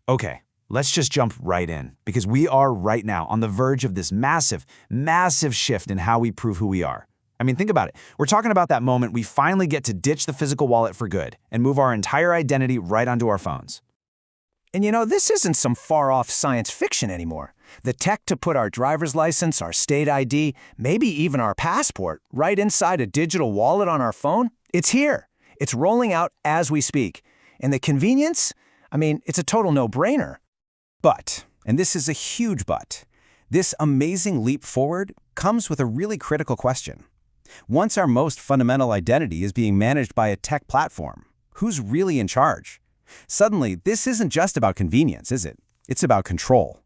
Okay, let's just jump right in, because we are right now on the verge of this massive, massive shift in how we prove who we are. I mean, think about it. We're talking about that moment we finally get to ditch the physical wallet for good and move our entire identity right onto our phones. And this isn't some far-off science fiction anymore. The tech to put our driver's license, our state ID, maybe even our passport, right inside a digital wallet on our phone, it's here. It's rolling out as we speak. And the convenience? I mean, it's a total no-brainer. But, and this is a huge but, this amazing leap forward comes with a really critical question. Once our most fundamental identity is being managed by a tech platform, who's really in charge? Suddenly, this isn't just about convenience, is it? It's about control.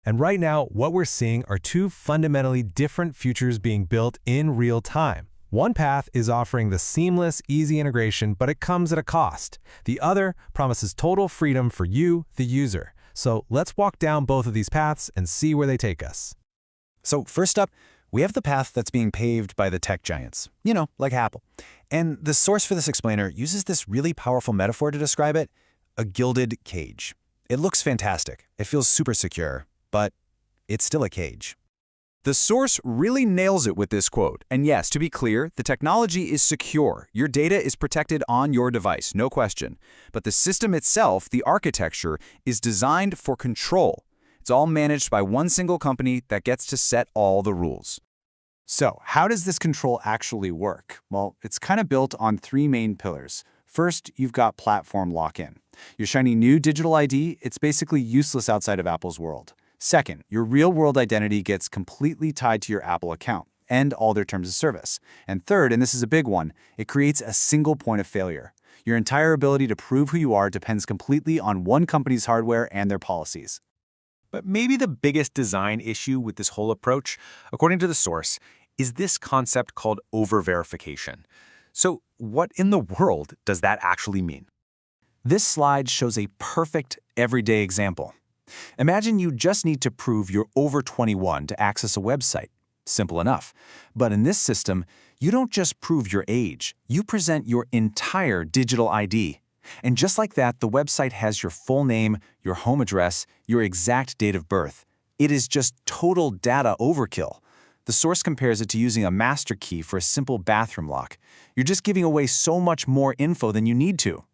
And right now, what we're seeing are two fundamentally different futures being built in real time. One path is offering the seamless, easy integration, but it comes at a cost. The other promises total freedom for you, the user. So let's walk down both of these paths and see where they take us. So first up, we have the path that's being paved by the tech giants, like Apple. And the source for this explainer uses this really powerful metaphor to describe it: a gilded cage. It looks fantastic. It feels super secure, but it's still a cage. The source really nails it with this quote. And yes, to be clear, the technology is secure. Your data is protected on your device, no question. But the system itself, the architecture, is designed for control. It's all managed by one single company that gets to set all the rules. So, how does this control actually work? Well, it's kind of built on three main pillars. First, you've got platform lock-in. Your shiny new digital ID, it's basically useless outside of Apple's world. Second, your real-world identity gets completely tied to your Apple account and all their terms of service. And third, and this is a big one, it creates a single point of failure. Your entire ability to prove who you are depends completely on one company's hardware and their policies. But maybe the biggest design issue with this whole approach, according to the source, is this concept called over-verification. So what in the world does that actually mean? This slide shows a perfect everyday example. Imagine you just need to prove you're over 21 to access a website. Simple enough. But in this system, you don't just prove your age, you present your entire digital ID. And just like that, the website has your full name, your home address, your exact date of birth. It is just total data overkill. The source compares it to using a master key for a simple bathroom lock. You're just giving away so much more info than you need to.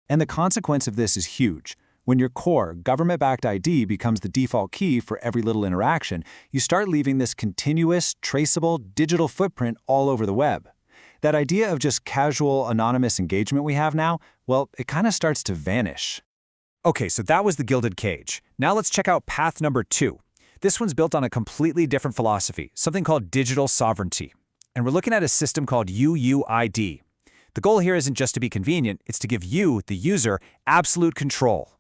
And the consequence of this is huge. When your core, government-backed ID becomes the default key for every little interaction, you start leaving this continuous, traceable, digital footprint all over the web. That idea of just casual, anonymous engagement we have now, well, it kind of starts to vanish. Okay, so that was the gilded cage. Now let's check out path number 2. This one's built on a completely different philosophy, something called digital sovereignty. And we're looking at a system called UIID. The goal here isn't just to be convenient, it's to give you, the user, absolute control.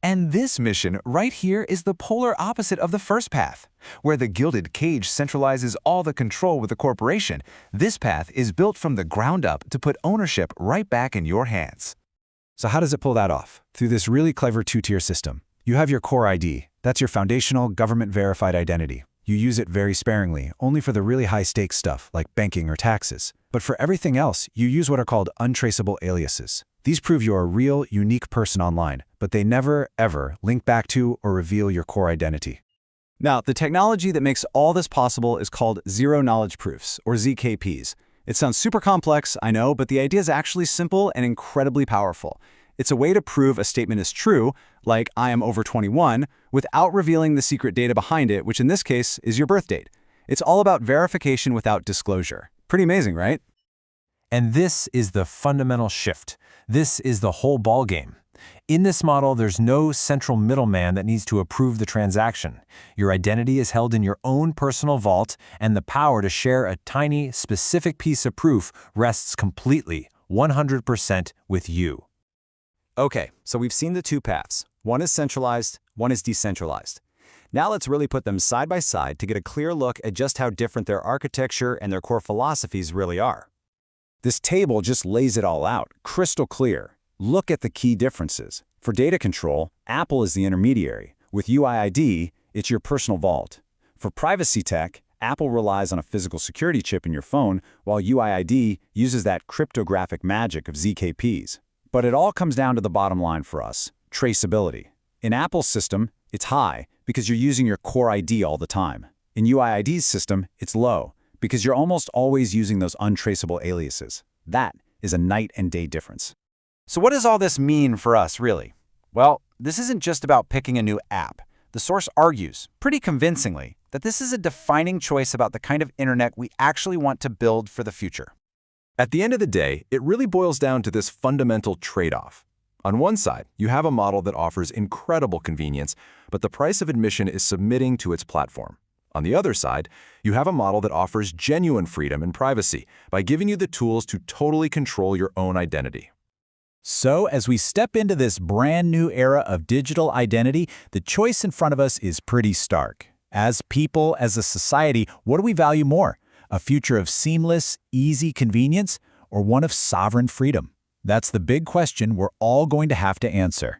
And this mission right here is the polar opposite of the first path. Where the gilded cage centralizes all the control with the corporation, this path is built from the ground up to put ownership right back in your hands. So how does it pull that off? Through this really clever two-tier system. You have your core ID. That's your foundational, government-verified identity. You use it very sparingly, only for the really high-stakes stuff like banking or taxes. But for everything else, you use what are called untraceable aliases. These prove you're a real, unique person online, but they never, ever link back to or reveal your core identity. Now, the technology that makes all this possible is called zero-knowledge proofs, or ZKPs. It sounds super complex, I know, but the idea is actually simple and incredibly powerful. It's a way to prove a statement is true, like I am over 21, without revealing the secret data behind it, which in this case is your birth date. It's all about verification without disclosure. Pretty amazing, right? And this is the fundamental shift. This is the whole ballgame. In this model, there's no central middleman that needs to approve the transaction. Your identity is held in your own personal vault, and the power to share a tiny, specific piece of proof rests completely, 100% with you. Okay, so we've seen the two paths. One is centralized, one is decentralized. Now let's really put them side by side to get a clear look at just how different their architecture and their core philosophies really are. This table just lays it all out, crystal clear. Look at the key differences. For data control, Apple is the intermediary. With UIID, it's your personal vault. For privacy tech, Apple relies on a physical security chip in your phone, while UIID uses that cryptographic magic of ZKPs. But it all comes down to the bottom line for us: traceability. In Apple's system, it's high because you're using your core ID all the time. In UIID's system, it's low because you're almost always using those untraceable aliases. That is a night and day difference. So what does all this mean for us, really? Well, this isn't just about picking a new app. The source argues, pretty convincingly, that this is a defining choice about the kind of internet we actually want to build for the future. At the end of the day, it really boils down to this fundamental trade-off. On one side, you have a model that offers incredible convenience, but the price of admission is submitting to its platform. On the other side, you have a model that offers genuine freedom and privacy by giving you the tools to totally control your own identity. So, as we step into this brand new era of digital identity, the choice in front of us is pretty stark. As people, as a society, what do we value more? A future of seamless, easy convenience, or one of sovereign freedom? That's the big question we're all going to have to answer.